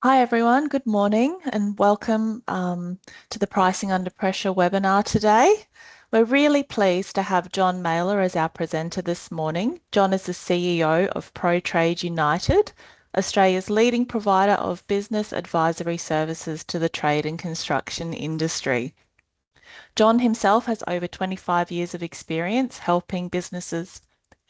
Hi everyone, good morning and welcome to the Pricing Under Pressure webinar today. We're really pleased to have John Mailer as our presenter this morning. John is the CEO of ProTrade United, Australia's leading provider of business advisory services to the trade and construction industry. John himself has over 25 years of experience helping businesses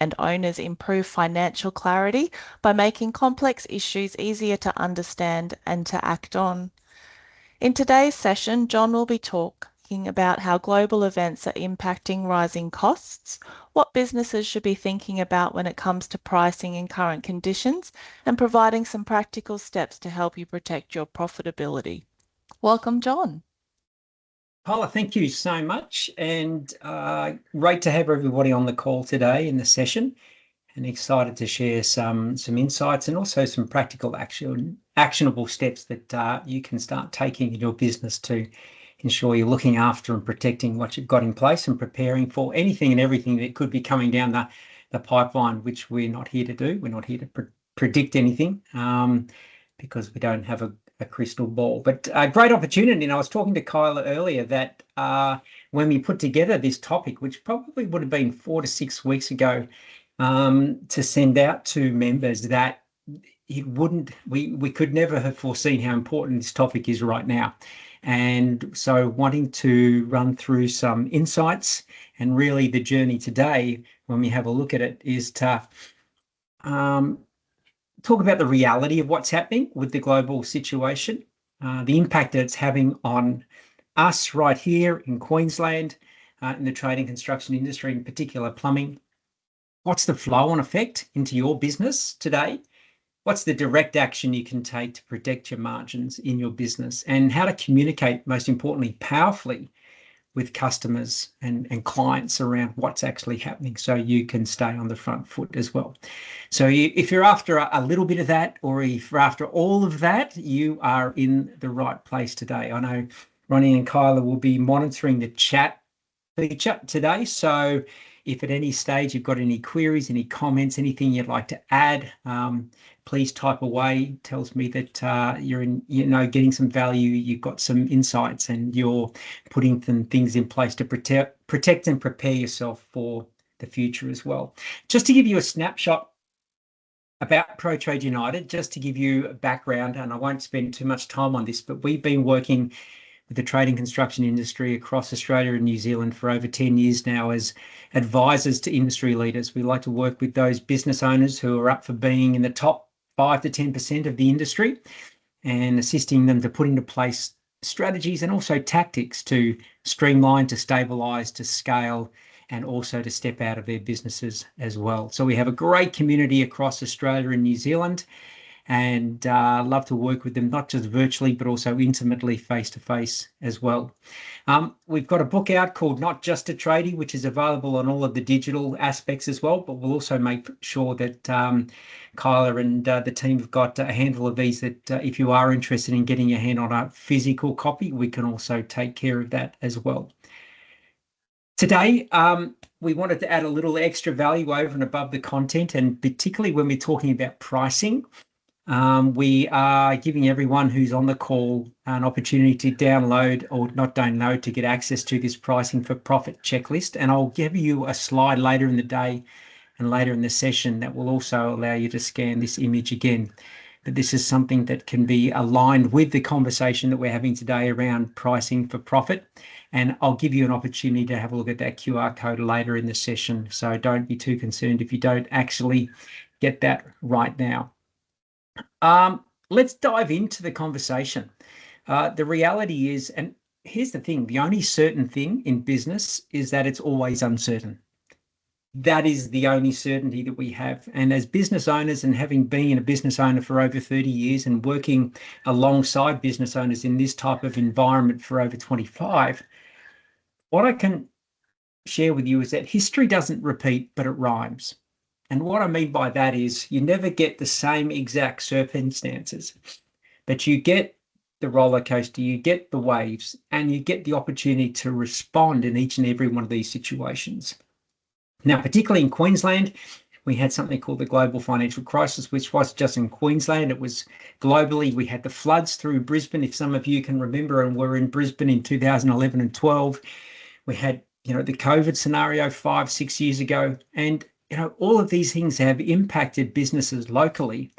and owners improve financial clarity by making complex issues easier to understand and to act on. In today's session, John will be talking about how global events are impacting rising costs, what businesses should be thinking about when it comes to pricing in current conditions, and providing some practical steps to help you protect your profitability. Welcome, John. Paula, thank you so much, and great to have everybody on the call today in the session, and excited to share some insights and also some practical actionable steps that you can start taking in your business to ensure you're looking after and protecting what you've got in place and preparing for anything and everything that could be coming down the pipeline, which we're not here to do. We're not here to predict anything because we don't have a crystal ball, but a great opportunity. And I was talking to Kyla earlier that when we put together this topic, which probably would have been 4 to 6 weeks ago, to send out to members, that we could never have foreseen how important this topic is right now. And so wanting to run through some insights, and really the journey today when we have a look at it is to talk about the reality of what's happening with the global situation, the impact that it's having on us right here in Queensland, in the trade and construction industry, in particular plumbing. What's the flow-on effect into your business today? What's the direct action you can take to protect your margins in your business, and how to communicate, most importantly, powerfully with customers and clients around what's actually happening so you can stay on the front foot as well. So if you're after a little bit of that, or if you're after all of that, you are in the right place today. I know Ronnie and Kyla will be monitoring the chat feature today. So if at any stage you've got any queries, any comments, anything you'd like to add, please type away. It tells me that you're getting some value, you've got some insights, and you're putting some things in place to protect and prepare yourself for the future as well. Just to give you a snapshot about ProTrade United, just to give you a background, and I won't spend too much time on this, but we've been working with the trade and construction industry across Australia and New Zealand for over 10 years now as advisors to industry leaders. We like to work with those business owners who are up for being in the top 5 to 10% of the industry, and assisting them to put into place strategies and also tactics to streamline, to stabilize, to scale, and also to step out of their businesses as well. So we have a great community across Australia and New Zealand, and love to work with them, not just virtually, but also intimately face-to-face as well. We've got a book out called Not Just a Tradie, which is available on all of the digital aspects as well, but we'll also make sure that Kyla and the team have got a handful of these that if you are interested in getting your hand on a physical copy, we can also take care of that as well. Today, we wanted to add a little extra value over and above the content, and particularly when we're talking about pricing. We are giving everyone who's on the call an opportunity to download, or not download, to get access to this Pricing for Profit checklist. And I'll give you a slide later in the day and later in the session that will also allow you to scan this image again. But this is something that can be aligned with the conversation that we're having today around pricing for profit. And I'll give you an opportunity to have a look at that QR code later in the session. So don't be too concerned if you don't actually get that right now. Let's dive into the conversation. The reality is, and here's the thing, the only certain thing in business is that it's always uncertain. That is the only certainty that we have. And as business owners, and having been a business owner for over 30 years and working alongside business owners in this type of environment for over 25, what I can share with you is that history doesn't repeat, but it rhymes. And what I mean by that is you never get the same exact circumstances, but you get the roller coaster, you get the waves, and you get the opportunity to respond in each and every one of these situations. Now, particularly in Queensland, We had something called the global financial crisis, which was just in Queensland. It was globally. We had the floods through Brisbane, if some of you can remember, and were in Brisbane in 2011 and 12. We had, the COVID scenario 5-6 years ago. And, all of these things have impacted businesses locally.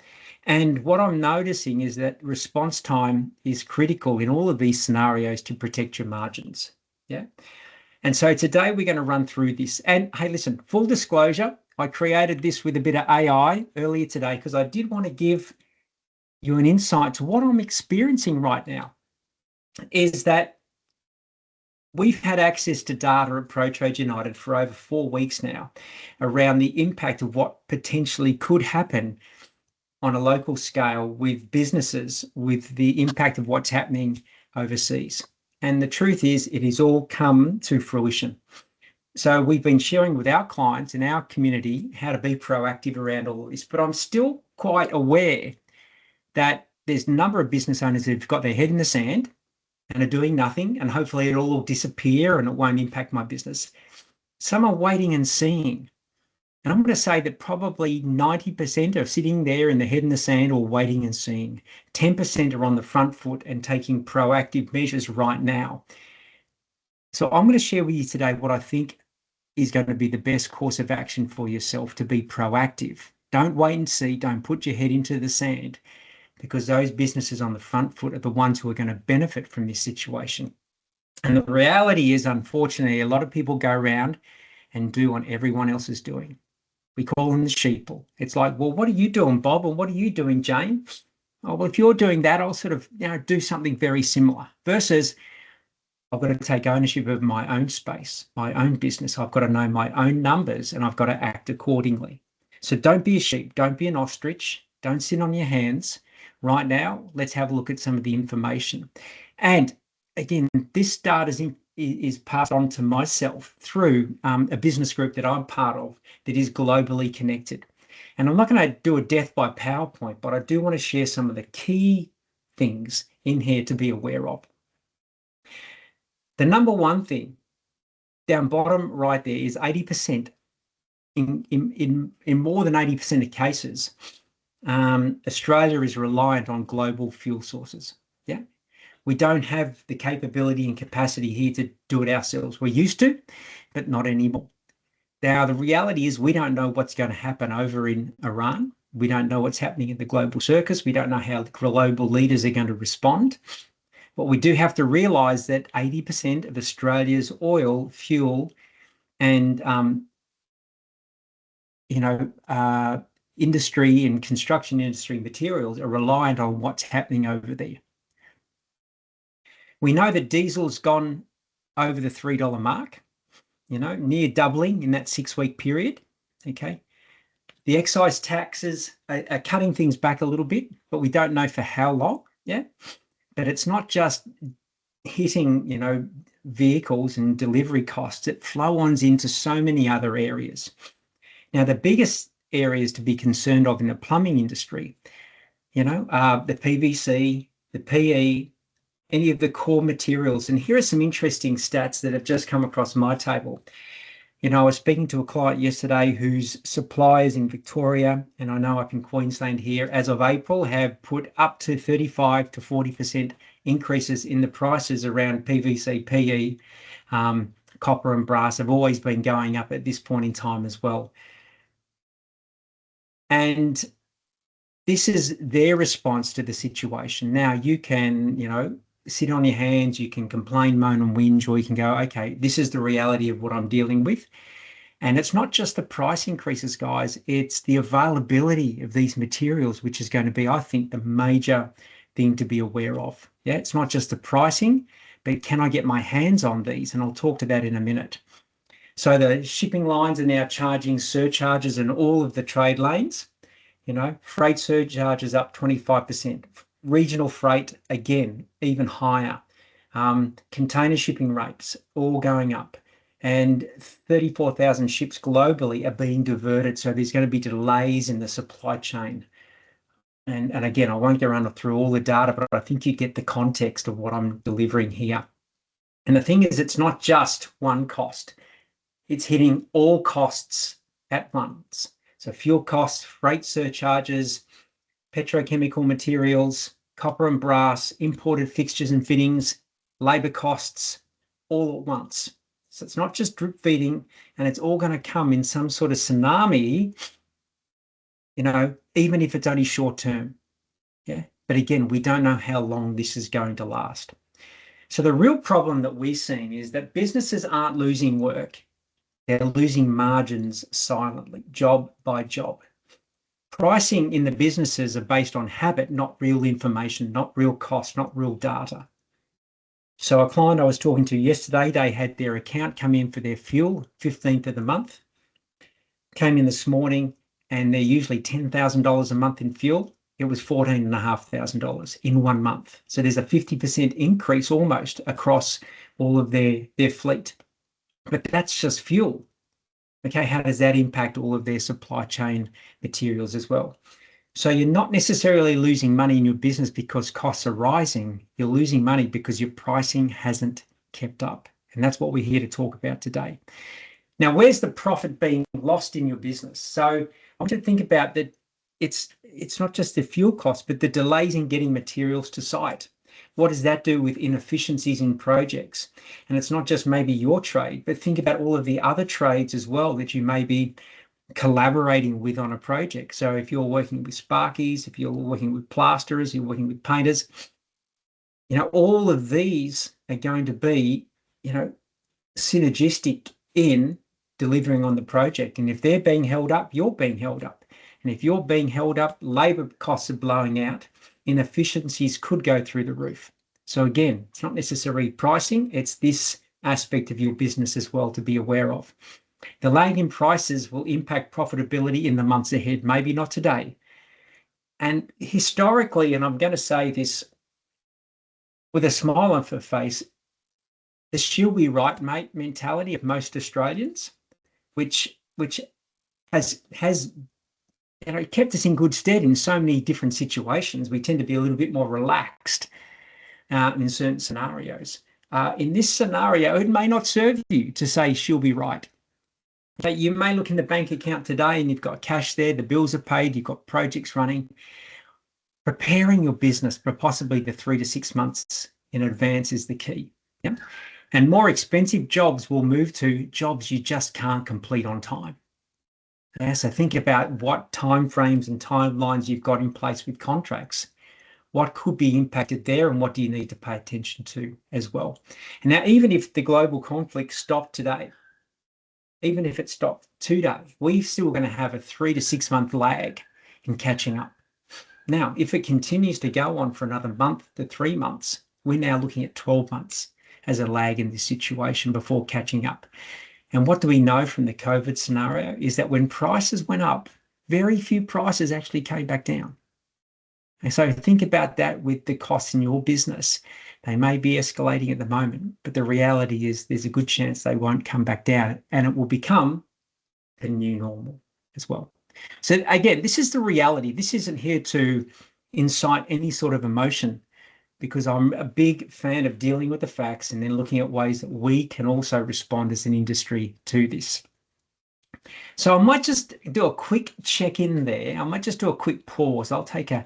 And what I'm noticing is that response time is critical in all of these scenarios to protect your margins. Yeah. And so today we're going to run through this. And hey, listen, full disclosure, I created this with a bit of AI earlier today because I did want to give you an insight to what I'm experiencing right now. Is that we've had access to data at ProTrade United for over 4 weeks now around the impact of what potentially could happen on a local scale with businesses, with the impact of what's happening overseas. And the truth is, it has all come to fruition. So we've been sharing with our clients in our community how to be proactive around all of this. But I'm still quite aware that there's a number of business owners who've got their head in the sand and are doing nothing, and hopefully it'll all disappear and it won't impact my business. Some are waiting and seeing. And I'm going to say that probably 90% are sitting there in the head in the sand or waiting and seeing. 10% are on the front foot and taking proactive measures right now. So I'm going to share with you today what I think is going to be the best course of action for yourself to be proactive. Don't wait and see. Don't put your head into the sand, because those businesses on the front foot are the ones who are going to benefit from this situation. And the reality is, unfortunately, a lot of people go around and do what everyone else is doing. We call them the sheeple. It's like, well, what are you doing, Bob? And what are you doing, Jane? Oh, well, if you're doing that, I'll sort of, do something very similar. Versus, I've got to take ownership of my own space, my own business. I've got to know my own numbers and I've got to act accordingly. So don't be a sheep. Don't be an ostrich. Don't sit on your hands. Right now, let's have a look at some of the information. And again, this data is passed on to myself through a business group that I'm part of that is globally connected. And I'm not going to do a death by PowerPoint, but I do want to share some of the key things in here to be aware of. The number one thing down bottom right there is 80%. In more than 80% of cases, Australia is reliant on global fuel sources. Yeah. We don't have the capability and capacity here to do it ourselves. We used to, but not anymore. Now, the reality is we don't know what's going to happen over in Iran. We don't know what's happening in the global circus. We don't know how the global leaders are going to respond. But we do have to realise that 80% of Australia's oil, fuel, and industry and construction industry materials are reliant on what's happening over there. We know that diesel's gone over the $3 mark, near doubling in that 6-week period. Okay. The excise taxes are cutting things back a little bit, but we don't know for how long. Yeah. But it's not just hitting, vehicles and delivery costs. It flow on into so many other areas. Now, the biggest areas to be concerned of in the plumbing industry, are the PVC, the PE, any of the core materials. And here are some interesting stats that have just come across my table. I was speaking to a client yesterday whose suppliers in Victoria, and I know up in Queensland here, as of April, have put up to 35 to 40% increases in the prices around PVC, PE, copper and brass have always been going up at this point in time as well. And this is their response to the situation. Now, you can, sit on your hands, you can complain, moan and whinge, or you can go, okay, this is the reality of what I'm dealing with. And it's not just the price increases, guys, it's the availability of these materials, which is going to be, I think, the major thing to be aware of. Yeah, it's not just the pricing, but can I get my hands on these? And I'll talk to that in a minute. So the shipping lines are now charging surcharges in all of the trade lanes. Freight surcharges up 25%. Regional freight, again, even higher. Container shipping rates all going up. And 34,000 ships globally are being diverted. So there's going to be delays in the supply chain. And again, I won't go around through all the data, but I think you get the context of what I'm delivering here. And the thing is, it's not just one cost. It's hitting all costs at once. So fuel costs, freight surcharges, petrochemical materials, copper and brass, imported fixtures and fittings, labour costs, all at once. So it's not just drip feeding, and it's all going to come in some sort of tsunami, even if it's only short term. Yeah. But again, we don't know how long this is going to last. So the real problem that we're seeing is that businesses aren't losing work. They're losing margins silently, job by job. Pricing in the businesses are based on habit, not real information, not real cost, not real data. So a client I was talking to yesterday, they had their account come in for their fuel, 15th of the month. Came in this morning, and they're usually $10,000 a month in fuel. It was $14,500 in 1 month. So there's a 50% increase almost across all of their fleet. But that's just fuel. Okay, how does that impact all of their supply chain materials as well? So you're not necessarily losing money in your business because costs are rising. You're losing money because your pricing hasn't kept up. And that's what we're here to talk about today. Now, where's the profit being lost in your business? So I want you to think about that. It's not just the fuel costs, but the delays in getting materials to site. What does that do with inefficiencies in projects? And it's not just maybe your trade, but think about all of the other trades as well that you may be collaborating with on a project. So if you're working with sparkies, if you're working with plasterers, you're working with painters, all of these are going to be, synergistic in delivering on the project. And if they're being held up, you're being held up. And if you're being held up, labor costs are blowing out, inefficiencies could go through the roof. So again, it's not necessarily pricing, it's this aspect of your business as well to be aware of. The lag in prices will impact profitability in the months ahead, maybe not today. And historically, and I'm going to say this with a smile on her face, the she'll be right, mate mentality of most Australians, which has kept us in good stead in so many different situations. We tend to be a little bit more relaxed in certain scenarios. In this scenario, it may not serve you to say she'll be right. But you may look in the bank account today and you've got cash there, the bills are paid, you've got projects running. Preparing your business for possibly the 3 to 6 months in advance is the key. Yeah? And more expensive jobs will move to jobs you just can't complete on time. Yeah, so think about what timeframes and timelines you've got in place with contracts. What could be impacted there, and what do you need to pay attention to as well? And now, even if the global conflict stopped today, even if it stopped today, we're still going to have a 3 to 6 month lag in catching up. Now, if it continues to go on for another month to 3 months, we're now looking at 12 months as a lag in this situation before catching up. And what do we know from the COVID scenario is that when prices went up, very few prices actually came back down. And so think about that with the costs in your business. They may be escalating at the moment, but the reality is there's a good chance they won't come back down, and it will become the new normal as well. So again, this is the reality. This isn't here to incite any sort of emotion, because I'm a big fan of dealing with the facts and then looking at ways that we can also respond as an industry to this. So I might just do a quick check-in there. I might just do a quick pause. I'll take a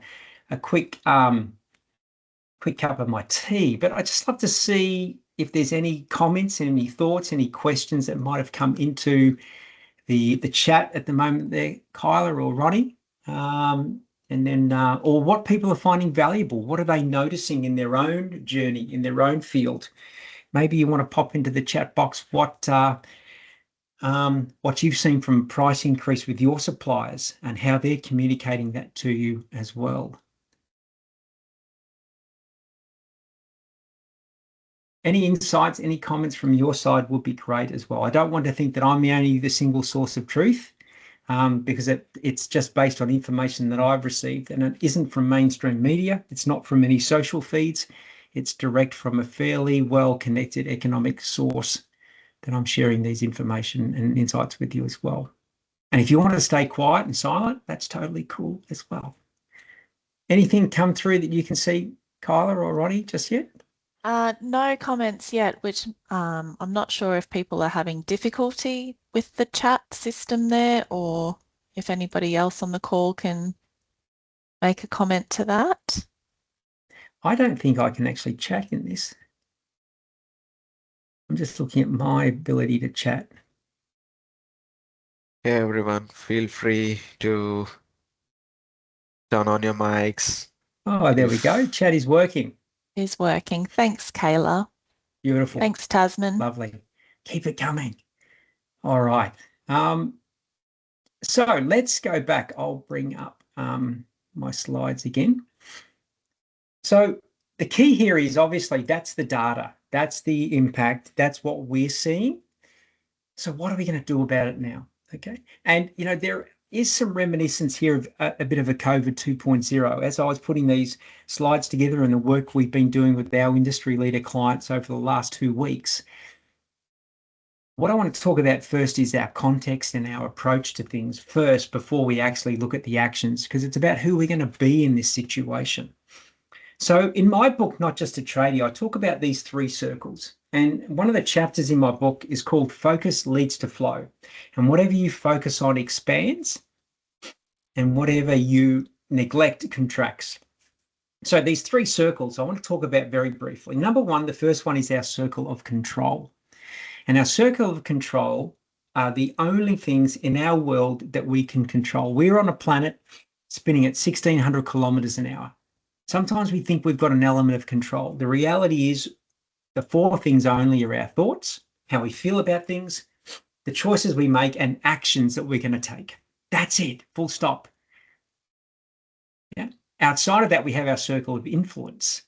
quick cup of my tea, but I'd just love to see if there's any comments, any thoughts, any questions that might have come into the chat at the moment there, Kyla or Ronnie. And then, or what people are finding valuable. What are they noticing in their own journey, in their own field? Maybe you want to pop into the chat box what you've seen from price increase with your suppliers and how they're communicating that to you as well. Any insights, any comments from your side would be great as well. I don't want to think that I'm the single source of truth. Because it's just based on information that I've received, and it isn't from mainstream media. It's not from any social feeds. It's direct from a fairly well-connected economic source that I'm sharing these information and insights with you as well. And if you want to stay quiet and silent, that's totally cool as well. Anything come through that you can see, Kyla or Ronnie, just yet? No comments yet, which I'm not sure if people are having difficulty with the chat system there, or if anybody else on the call can make a comment to that. I don't think I can actually chat in this. I'm just looking at my ability to chat. Hey everyone, feel free to turn on your mics. Oh, there we go. Chat is working. Is working. Thanks, Kayla. Beautiful. Thanks, Tasman. Lovely. Keep it coming. All right. So let's go back. I'll bring up my slides again. So the key here is obviously that's the data. That's the impact. That's what we're seeing. So what are we going to do about it now? Okay. And, you know, there is some reminiscence here of a bit of a COVID 2.0. As I was putting these slides together and the work we've been doing with our industry leader clients over the last 2 weeks, what I want to talk about first is our context and our approach to things first before we actually look at the actions, because it's about who we're going to be in this situation. So in my book, Not Just a Tradie, I talk about these 3 circles. And one of the chapters in my book is called Focus Leads to Flow. And whatever you focus on expands, and whatever you neglect contracts. So these 3 circles I want to talk about very briefly. Number 1, the first one is our circle of control. And our circle of control are the only things in our world that we can control. We're on a planet spinning at 1,600 kilometers an hour. Sometimes we think we've got an element of control. The reality is the 4 things only are our thoughts, how we feel about things, the choices we make, and actions that we're going to take. That's it, full stop. Yeah. Outside of that, we have our circle of influence.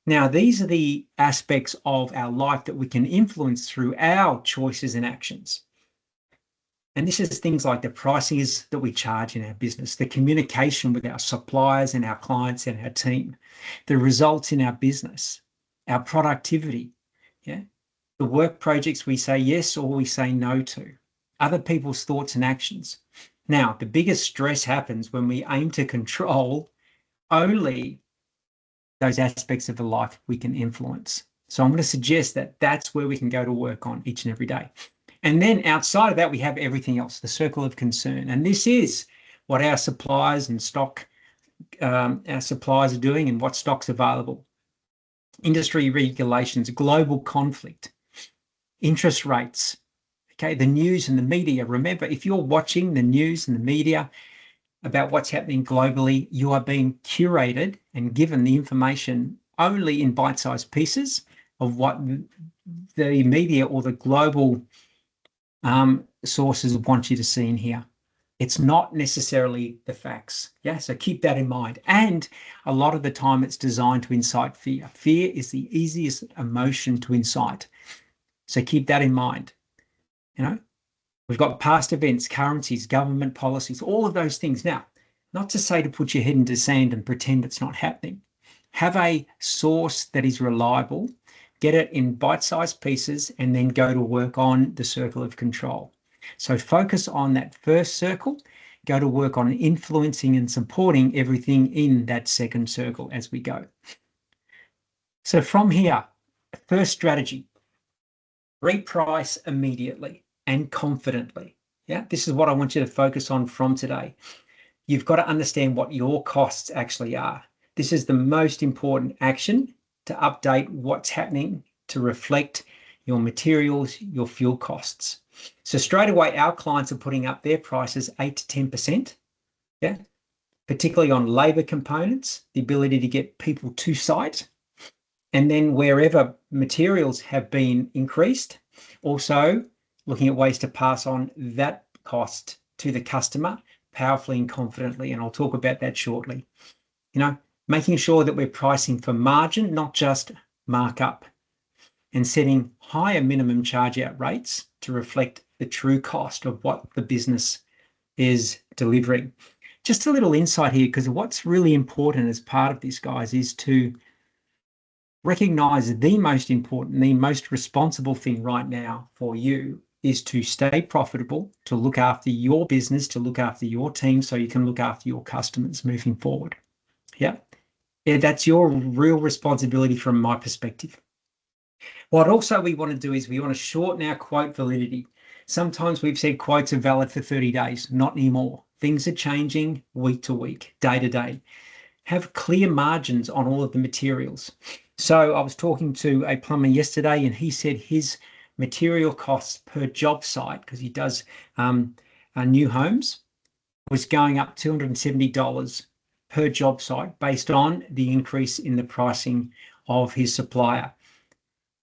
Now, these are the aspects of our life that we can influence through our choices and actions. And this is things like the prices that we charge in our business, the communication with our suppliers and our clients and our team, the results in our business, our productivity, yeah, the work projects we say yes or we say no to, other people's thoughts and actions. Now, the biggest stress happens when we aim to control only those aspects of the life we can influence. So I'm going to suggest that that's where we can go to work on each and every day. And then outside of that, we have everything else, the circle of concern. And this is what our suppliers and our suppliers are doing and what stock's available. Industry regulations, global conflict, interest rates, okay, the news and the media. Remember, if you're watching the news and the media about what's happening globally, you are being curated and given the information only in bite-sized pieces of what the media or the global sources want you to see in here. It's not necessarily the facts. Yeah, so keep that in mind. And a lot of the time it's designed to incite fear. Fear is the easiest emotion to incite. So keep that in mind. You know, we've got past events, currencies, government policies, all of those things. Now, not to say to put your head into sand and pretend it's not happening. Have a source that is reliable, get it in bite-sized pieces, and then go to work on the circle of control. So focus on that first circle, go to work on influencing and supporting everything in that second circle as we go. So from here, first strategy, reprice immediately and confidently. Yeah, this is what I want you to focus on from today. You've got to understand what your costs actually are. This is the most important action to update what's happening to reflect your materials, your fuel costs. So straight away, our clients are putting up their prices 8 to 10%, yeah, particularly on labor components, the ability to get people to site, and then wherever materials have been increased, also looking at ways to pass on that cost to the customer powerfully and confidently, and I'll talk about that shortly. You know, making sure that we're pricing for margin, not just markup, and setting higher minimum charge out rates to reflect the true cost of what the business is delivering. Just a little insight here, because what's really important as part of this, guys, is to recognize the most important, the most responsible thing right now for you is to stay profitable, to look after your business, to look after your team so you can look after your customers moving forward. Yeah, that's your real responsibility from my perspective. What also we want to do is we want to shorten our quote validity. Sometimes we've said quotes are valid for 30 days, not anymore. Things are changing week to week, day to day. Have clear margins on all of the materials. So I was talking to a plumber yesterday, and he said his material costs per job site, because he does new homes, was going up $270 per job site based on the increase in the pricing of his supplier.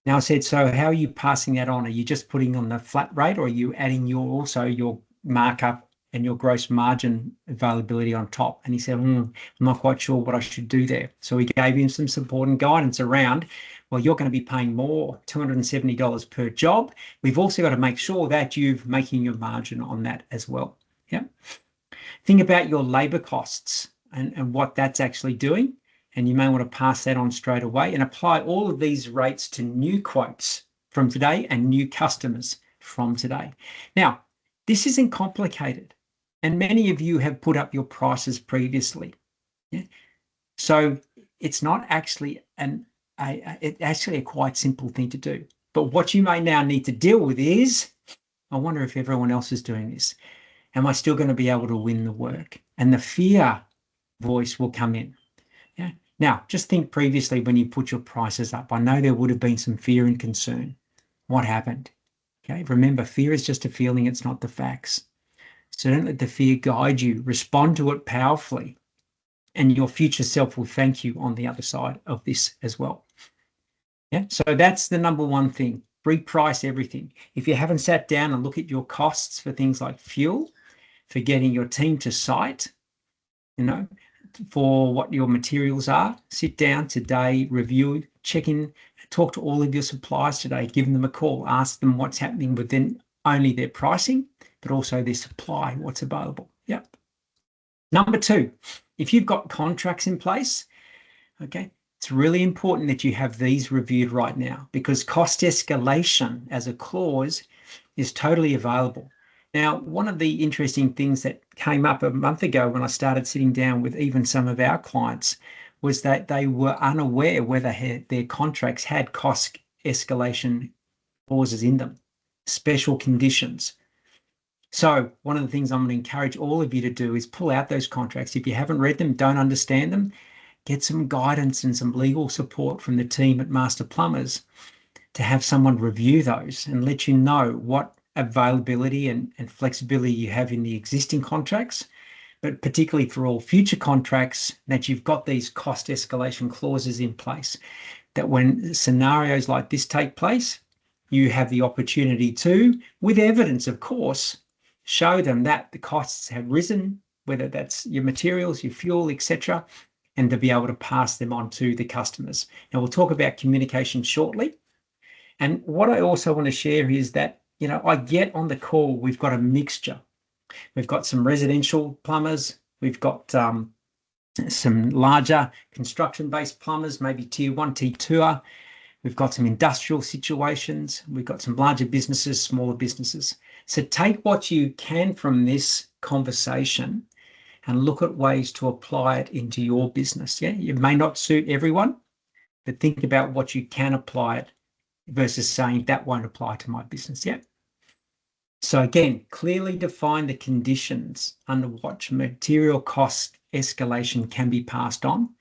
Now I said, so how are you passing that on? Are you just putting on the flat rate, or are you adding your markup and your gross margin availability on top? And he said, I'm not quite sure what I should do there. So we gave him some support and guidance around, well, you're going to be paying more, $270 per job. We've also got to make sure that you're making your margin on that as well. Yeah. Think about your labor costs and what that's actually doing. And you may want to pass that on straight away and apply all of these rates to new quotes from today and new customers from today. Now, this isn't complicated, and many of you have put up your prices previously. Yeah? So it's not actually it's actually a quite simple thing to do. But what you may now need to deal with is, I wonder if everyone else is doing this. Am I still going to be able to win the work? And the fear voice will come in. Yeah. Now, just think previously when you put your prices up. I know there would have been some fear and concern. What happened? Okay. Remember, fear is just a feeling. It's not the facts. So don't let the fear guide you. Respond to it powerfully, and your future self will thank you on the other side of this as well. Yeah. So that's the number one thing. Reprice everything. If you haven't sat down and look at your costs for things like fuel, for getting your team to site, for what your materials are, sit down today, review, check in, talk to all of your suppliers today, give them a call, ask them what's happening within only their pricing, but also their supply, what's available. Yep. Number two, if you've got contracts in place, okay, it's really important that you have these reviewed right now, because cost escalation as a clause is totally available. Now, one of the interesting things that came up a month ago when I started sitting down with even some of our clients was that they were unaware whether their contracts had cost escalation clauses in them, special conditions. So one of the things I'm going to encourage all of you to do is pull out those contracts. If you haven't read them, don't understand them, get some guidance and some legal support from the team at Master Plumbers to have someone review those and let you know what availability and flexibility you have in the existing contracts, but particularly for all future contracts, that you've got these cost escalation clauses in place, that when scenarios like this take place, you have the opportunity to, with evidence, of course, show them that the costs have risen, whether that's your materials, your fuel, etc., and to be able to pass them on to the customers. Now, we'll talk about communication shortly. And what I also want to share is that, I get on the call, we've got a mixture. We've got some residential plumbers. We've got some larger construction-based plumbers, maybe tier 1, tier 2. We've got some industrial situations. We've got some larger businesses, smaller businesses. So take what you can from this conversation and look at ways to apply it into your business. Yeah, it may not suit everyone, but think about what you can apply it versus saying that won't apply to my business. Yeah. So again, clearly define the conditions under which material cost escalation can be passed on.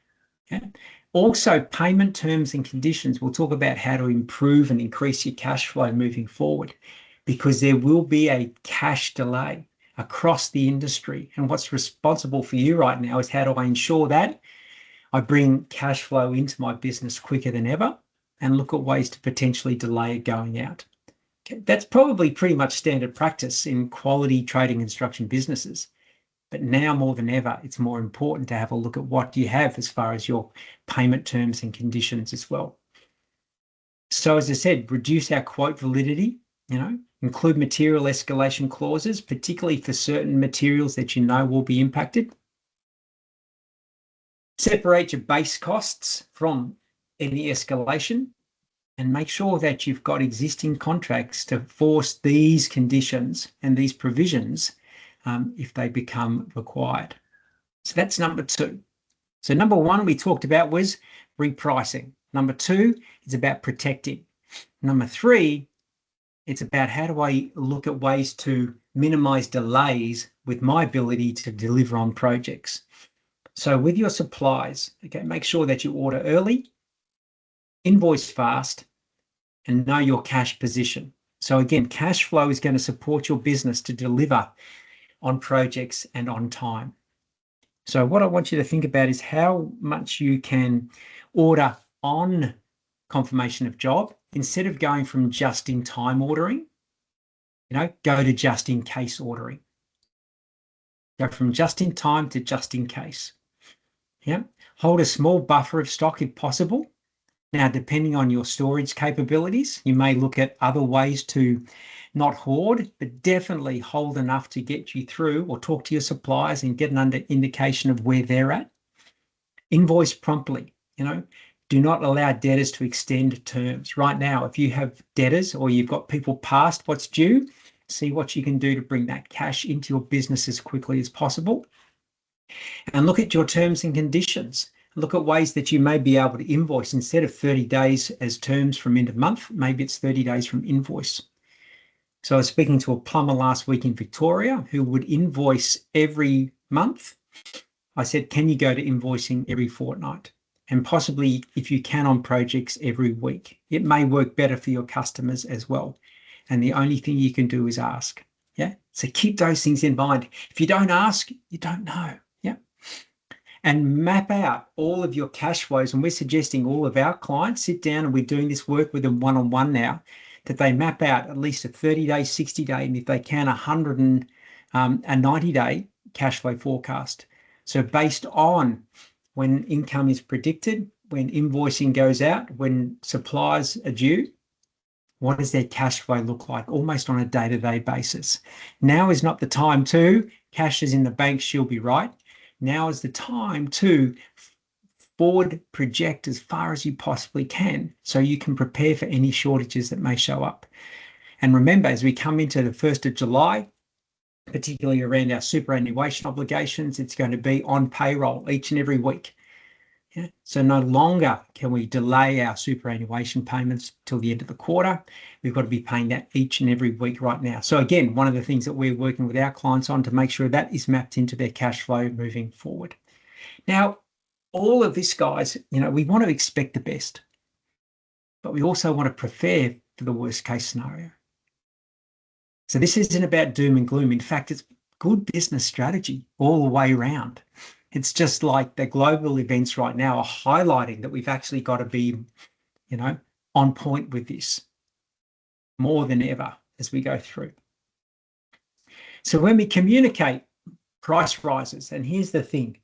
Okay. Also, payment terms and conditions. We'll talk about how to improve and increase your cash flow moving forward, because there will be a cash delay across the industry. And what's responsible for you right now is, how do I ensure that I bring cash flow into my business quicker than ever, and look at ways to potentially delay it going out. Okay. That's probably pretty much standard practice in quality trading construction businesses. But now more than ever, it's more important to have a look at what you have as far as your payment terms and conditions as well. So as I said, reduce our quote validity, include material escalation clauses, particularly for certain materials that will be impacted. Separate your base costs from any escalation, and make sure that you've got existing contracts to force these conditions and these provisions if they become required. So that's number two. So number one we talked about was repricing. Number two is about protecting. Number three It's about how do I look at ways to minimize delays with my ability to deliver on projects. So with your supplies, okay, make sure that you order early, invoice fast, and know your cash position. So again, cash flow is going to support your business to deliver on projects and on time. So what I want you to think about is how much you can order on confirmation of job instead of going from just-in-time ordering, go to just-in-case ordering. Go from just-in-time to just-in-case. Yeah. Hold a small buffer of stock if possible. Now, depending on your storage capabilities, you may look at other ways to not hoard, but definitely hold enough to get you through, or talk to your suppliers and get an indication of where they're at. Invoice promptly. Do not allow debtors to extend terms. Right now, if you have debtors or you've got people past what's due, see what you can do to bring that cash into your business as quickly as possible. And look at your terms and conditions. Look at ways that you may be able to invoice instead of 30 days as terms from end of month. Maybe it's 30 days from invoice. So I was speaking to a plumber last week in Victoria who would invoice every month. I said, can you go to invoicing every fortnight? And possibly, if you can, on projects every week. It may work better for your customers as well. And the only thing you can do is ask. Yeah. So keep those things in mind. If you don't ask, you don't know. Yeah. And map out all of your cash flows. And we're suggesting all of our clients sit down, and we're doing this work with them one-on-one now, that they map out at least a 30-day, 60-day, and if they can, 190-day cash flow forecast. So based on when income is predicted, when invoicing goes out, when supplies are due, what does their cash flow look like, almost on a day-to-day basis? Now is not the time to, cash is in the bank, she'll be right. Now is the time to forward project as far as you possibly can so you can prepare for any shortages that may show up. And remember, as we come into the 1st of July, particularly around our superannuation obligations, it's going to be on payroll each and every week. Yeah. So no longer can we delay our superannuation payments till the end of the quarter. We've got to be paying that each and every week right now. So again, one of the things that we're working with our clients on to make sure that is mapped into their cash flow moving forward. Now, all of this, guys, we want to expect the best, but we also want to prepare for the worst case scenario. So this isn't about doom and gloom. In fact, it's good business strategy all the way around. It's just like the global events right now are highlighting that we've actually got to be, on point with this more than ever as we go through. So when we communicate price rises, and here's the thing,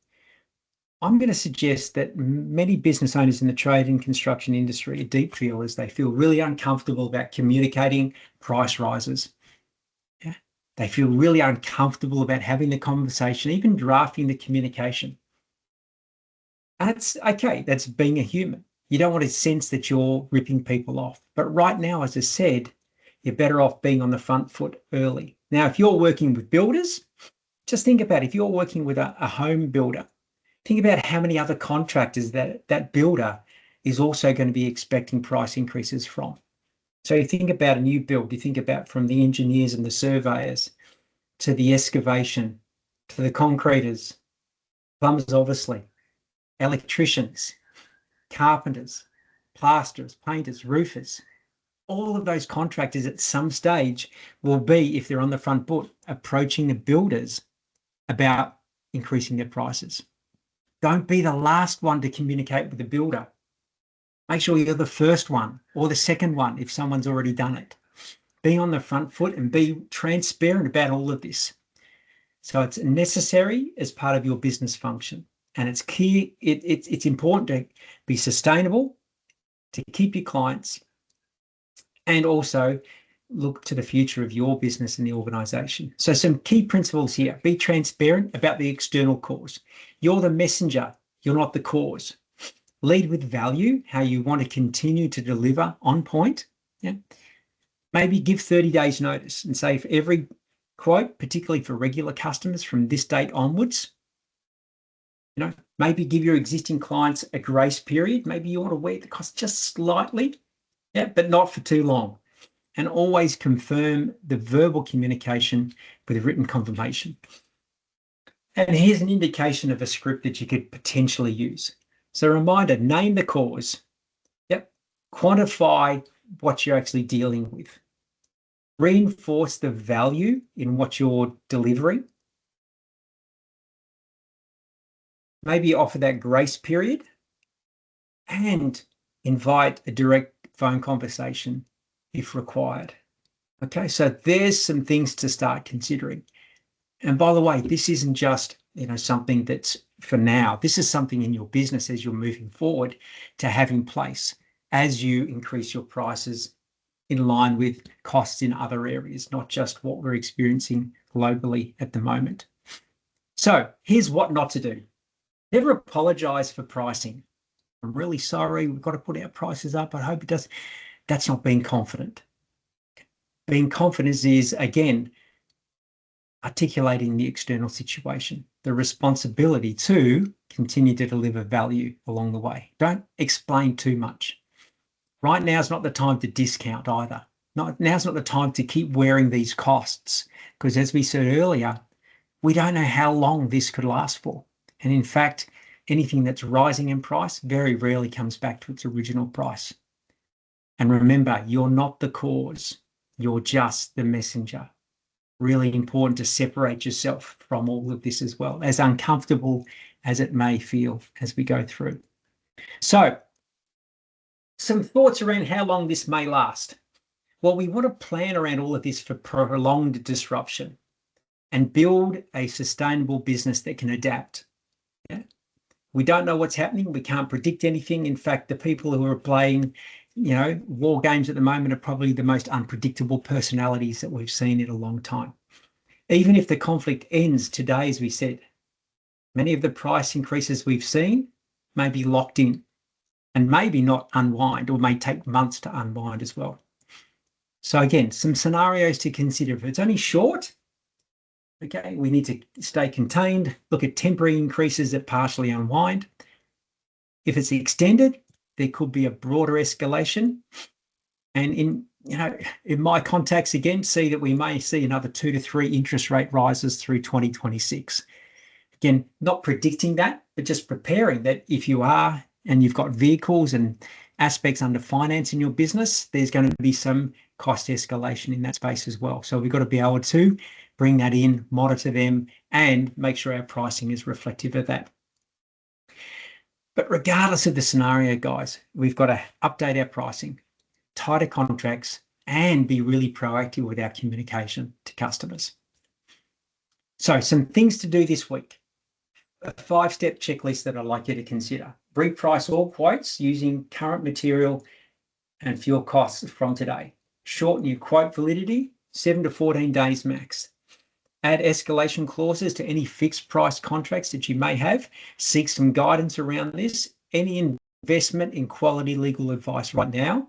I'm going to suggest that many business owners in the trade and construction industry are deep feelers. They feel really uncomfortable about communicating price rises. Yeah. They feel really uncomfortable about having the conversation, even drafting the communication. And it's okay. That's being a human. You don't want to sense that you're ripping people off. But right now, as I said, you're better off being on the front foot early. Now, if you're working with builders, just think about if you're working with a home builder, think about how many other contractors that builder is also going to be expecting price increases from. So you think about a new build, you think about from the engineers and the surveyors to the excavation, to the concreters, plumbers, obviously, electricians, carpenters, plasterers, painters, roofers. All of those contractors at some stage will be, if they're on the front foot, approaching the builders about increasing their prices. Don't be the last one to communicate with the builder. Make sure you're the first one or the second one if someone's already done it. Be on the front foot and be transparent about all of this. So it's necessary as part of your business function. And it's key, it's important to be sustainable, to keep your clients, and also look to the future of your business and the organization. So some key principles here. Be transparent about the external cause. You're the messenger, you're not the cause. Lead with value, how you want to continue to deliver on point. Yeah. Maybe give 30 days notice and say for every quote, particularly for regular customers from this date onwards, maybe give your existing clients a grace period. Maybe you want to wear the cost just slightly, yeah, but not for too long. and always confirm the verbal communication with written confirmation. And here's an indication of a script that you could potentially use. So reminder, name the cause. Yep. Quantify what you're actually dealing with. Reinforce the value in what you're delivering. Maybe offer that grace period and invite a direct phone conversation if required. Okay, so there's some things to start considering. And by the way, this isn't just, something that's for now. This is something in your business as you're moving forward to have in place as you increase your prices in line with costs in other areas, not just what we're experiencing globally at the moment. So here's what not to do. Never apologize for pricing. I'm really sorry, we've got to put our prices up. I hope it does. That's not being confident. Being confident is, again, articulating the external situation, the responsibility to continue to deliver value along the way. Don't explain too much. Right now is not the time to discount either. Now's not the time to keep wearing these costs, because as we said earlier, we don't know how long this could last for. And in fact, anything that's rising in price very rarely comes back to its original price. And remember, you're not the cause, you're just the messenger. Really important to separate yourself from all of this as well, as uncomfortable as it may feel as we go through. So, some thoughts around how long this may last. Well, we want to plan around all of this for prolonged disruption and build a sustainable business that can adapt. Yeah? We don't know what's happening. We can't predict anything. In fact, the people who are playing, war games at the moment are probably the most unpredictable personalities that we've seen in a long time. Even if the conflict ends today, as we said, many of the price increases we've seen may be locked in and maybe not unwind, or may take months to unwind as well. So again, some scenarios to consider. If it's only short, okay, we need to stay contained, look at temporary increases that partially unwind. If it's extended, there could be a broader escalation. And in my contacts, again, see that we may see another 2 to 3 interest rate rises through 2026. Again, not predicting that, but just preparing that if you are, and you've got vehicles and aspects under finance in your business, there's going to be some cost escalation in that space as well. So we've got to be able to bring that in, monitor them, and make sure our pricing is reflective of that. But regardless of the scenario, guys, we've got to update our pricing, tighter contracts, and be really proactive with our communication to customers. So some things to do this week. A 5-step checklist that I'd like you to consider. Reprice all quotes using current material and fuel costs from today. Shorten your quote validity, 7 to 14 days max. Add escalation clauses to any fixed price contracts that you may have. Seek some guidance around this. Any investment in quality legal advice right now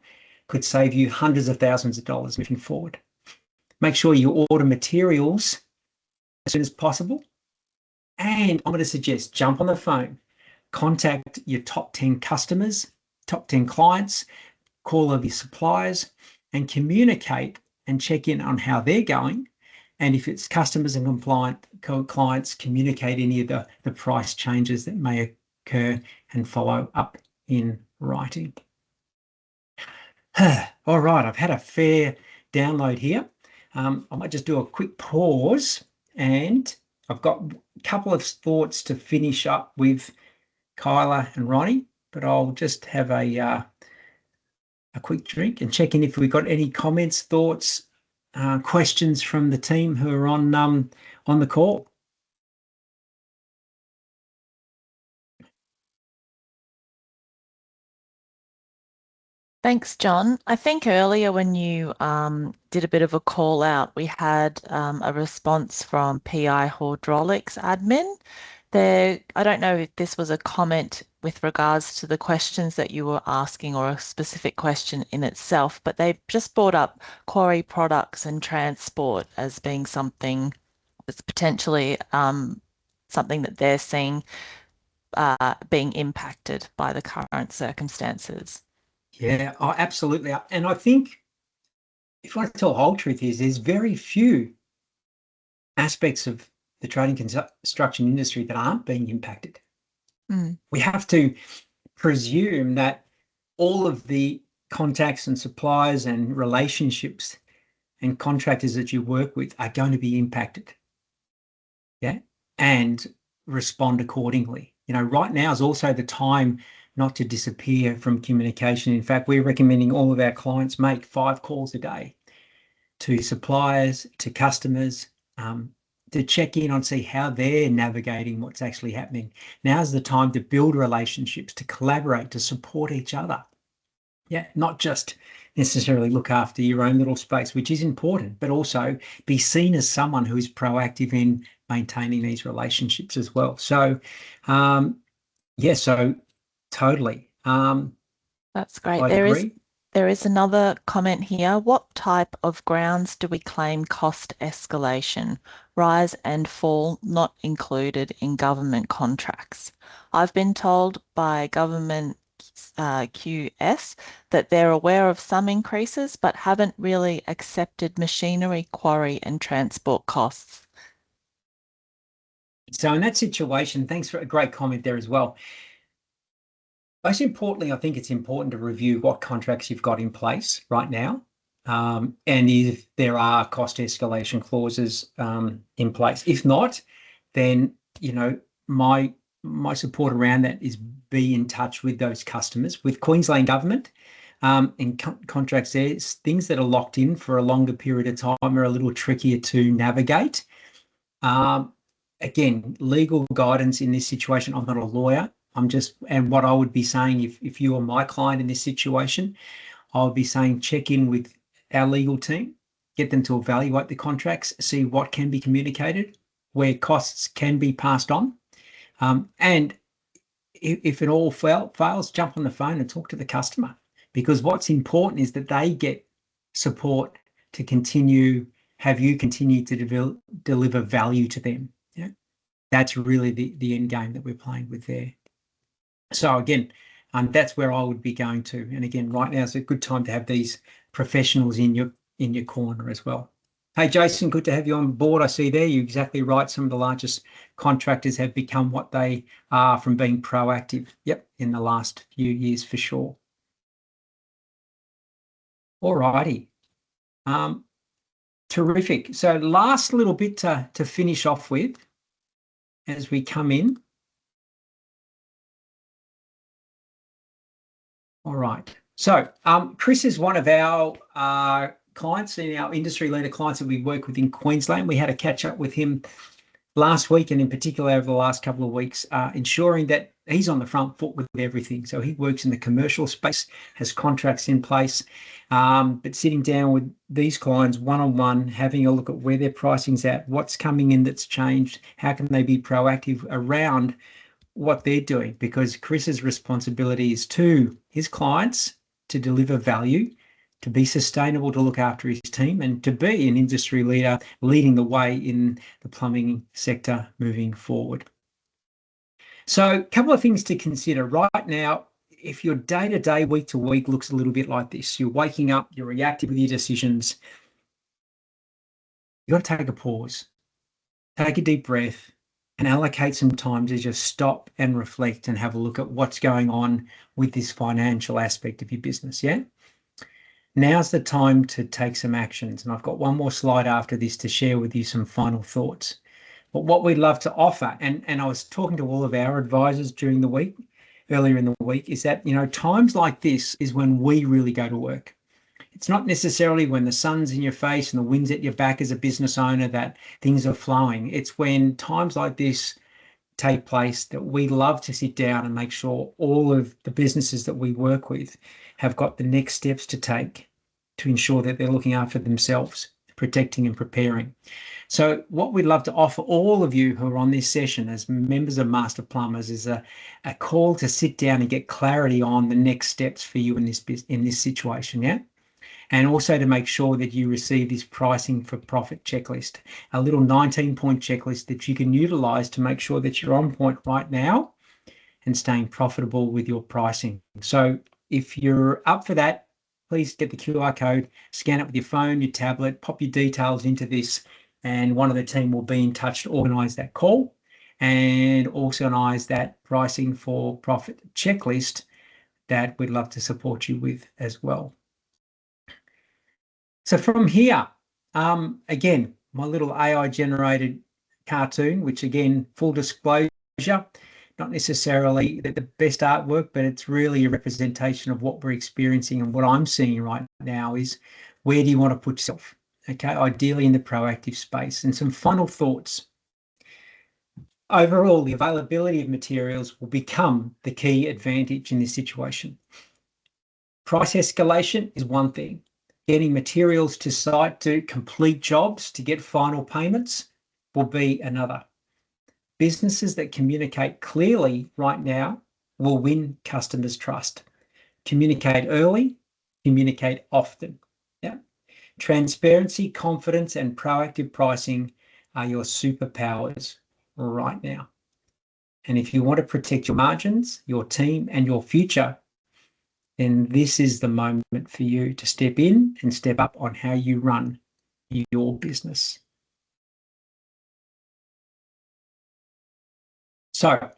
could save you hundreds of thousands of dollars moving forward. Make sure you order materials as soon as possible. And I'm going to suggest jump on the phone, contact your top 10 customers, top 10 clients, call over your suppliers, and communicate and check in on how they're going. And if it's customers and clients, communicate any of the price changes that may occur and follow up in writing. All right, I've had a fair download here. I might just do a quick pause, and I've got a couple of thoughts to finish up with Kyla and Ronnie, but I'll just have a quick drink and check in if we've got any comments, thoughts, questions from the team who are on the call. Thanks, John. I think earlier when you did a bit of a call out, we had a response from PI Hydraulics admin. I don't know if this was a comment with regards to the questions that you were asking or a specific question in itself, but they just brought up quarry products and transport as being something that's potentially something that they're seeing being impacted by the current circumstances. Yeah, absolutely. And I think if I tell whole truth is there's very few aspects of the trading construction industry that aren't being impacted. We have to presume that all of the contacts and suppliers and relationships and contractors that you work with are going to be impacted, and respond accordingly. Right now is also the time not to disappear from communication. In fact, we're recommending all of our clients make 5 calls a day to suppliers, to customers, to check in on, see how they're navigating what's actually happening. Now's the time to build relationships, to collaborate, to support each other. Not just necessarily look after your own little space, which is important, but also be seen as someone who is proactive in maintaining these relationships as well. So, so totally. That's great. I agree. There is another comment here. What type of grounds do we claim cost escalation, rise and fall not included in government contracts? I've been told by government QS that they're aware of some increases, but haven't really accepted machinery, quarry and transport costs. So in that situation, thanks for a great comment there as well. Most importantly, I think it's important to review what contracts you've got in place right now, and if there are cost escalation clauses in place. If not, then my support around that is be in touch with those customers. With Queensland Government and contracts, there's things that are locked in for a longer period of time are a little trickier to navigate. Again, legal guidance in this situation. I'm not a lawyer. And what I would be saying if you are my client in this situation, I would be saying check in with our legal team, get them to evaluate the contracts, see what can be communicated, where costs can be passed on. And if it all fails, jump on the phone and talk to the customer, because what's important is that they get support to have you continue to deliver value to them. That's really the end game that we're playing with there. So again, that's where I would be going to. And again, right now is a good time to have these professionals in your corner as well. Hey, Jason, good to have you on board. I see there, you're exactly right. Some of the largest contractors have become what they are from being proactive, in the last few years for sure. All righty. Terrific. So last little bit to finish off with as we come in. All right. So Chris is one of our clients, and our industry leader clients that we work with in Queensland. We had a catch up with him last week, and in particular over the last couple of weeks, ensuring that he's on the front foot with everything. So he works in the commercial space, has contracts in place, but sitting down with these clients one-on-one, having a look at where their pricing's at, what's coming in that's changed, how can they be proactive around what they're doing, because Chris's responsibility is to his clients to deliver value, to be sustainable, to look after his team, and to be an industry leader leading the way in the plumbing sector moving forward. So a couple of things to consider right now. If your day-to-day, week-to-week looks a little bit like this, you're waking up, you're reactive with your decisions, you've got to take a pause, take a deep breath, and allocate some time to just stop and reflect and have a look at what's going on with this financial aspect of your business, Now's the time to take some actions. And I've got one more slide after this to share with you some final thoughts. But what we'd love to offer, and I was talking to all of our advisors earlier in the week, is that, times like this is when we really go to work. It's not necessarily when the sun's in your face and the wind's at your back as a business owner that things are flowing. It's when times like this take place that we love to sit down and make sure all of the businesses that we work with have got the next steps to take to ensure that they're looking after themselves, protecting and preparing. So what we'd love to offer all of you who are on this session as members of Master Plumbers is a call to sit down and get clarity on the next steps for you in this situation, and also to make sure that you receive this pricing for profit checklist, a little 19-point checklist that you can utilize to make sure that you're on point right now and staying profitable with your pricing. So if you're up for that, please get the QR code, scan it with your phone, your tablet, pop your details into this, and one of the team will be in touch to organise that call and organise that pricing for profit checklist that we'd love to support you with as well. So from here, again, my little AI generated cartoon, which again, full disclosure, not necessarily the best artwork, but it's really a representation of what we're experiencing, and what I'm seeing right now is, where do you want to put yourself? Okay, ideally in the proactive space. And some final thoughts. Overall, the availability of materials will become the key advantage in this situation. Price escalation is one thing. Getting materials to site to complete jobs, to get final payments, will be another. Businesses that communicate clearly right now will win customers' trust. Communicate early, communicate often. Yeah. Transparency, confidence, and proactive pricing are your superpowers right now. And if you want to protect your margins, your team, and your future, then this is the moment for you to step in and step up on how you run your business. So,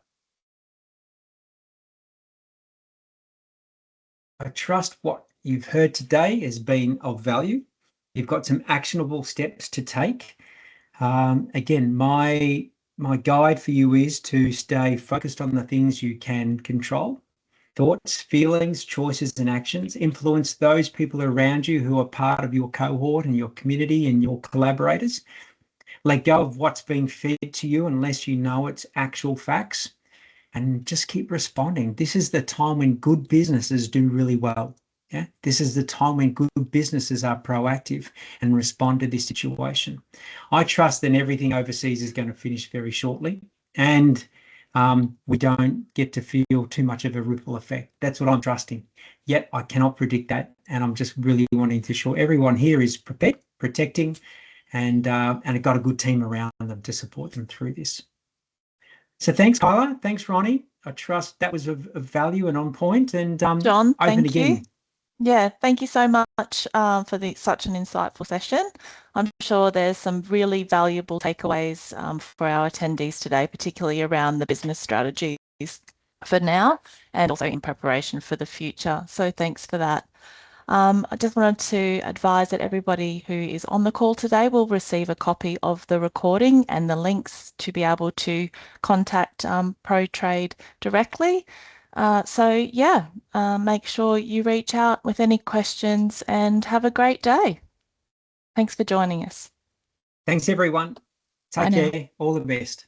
I trust what you've heard today has been of value. You've got some actionable steps to take. Again, my guide for you is to stay focused on the things you can control. Thoughts, feelings, choices, and actions. Influence those people around you who are part of your cohort and your community and your collaborators. Let go of what's being fed to you unless you know it's actual facts, and just keep responding. This is the time when good businesses do really well. Yeah, this is the time when good businesses are proactive and respond to this situation. I trust that everything overseas is going to finish very shortly, and we don't get to feel too much of a ripple effect. That's what I'm trusting. Yet I cannot predict that, and I'm just really wanting to ensure everyone here is prepared, protecting, and I've got a good team around them to support them through this. So thanks, Kyla. Thanks, Ronnie. I trust that was of value and on point. And John, thank again. you. Yeah, thank you so much for such an insightful session. I'm sure there's some really valuable takeaways for our attendees today, particularly around the business strategies for now and also in preparation for the future. So thanks for that. I just wanted to advise that everybody who is on the call today will receive a copy of the recording and the links to be able to contact ProTrade directly. Make sure you reach out with any questions and have a great day. Thanks for joining us. Thanks, everyone. Take care. All the best.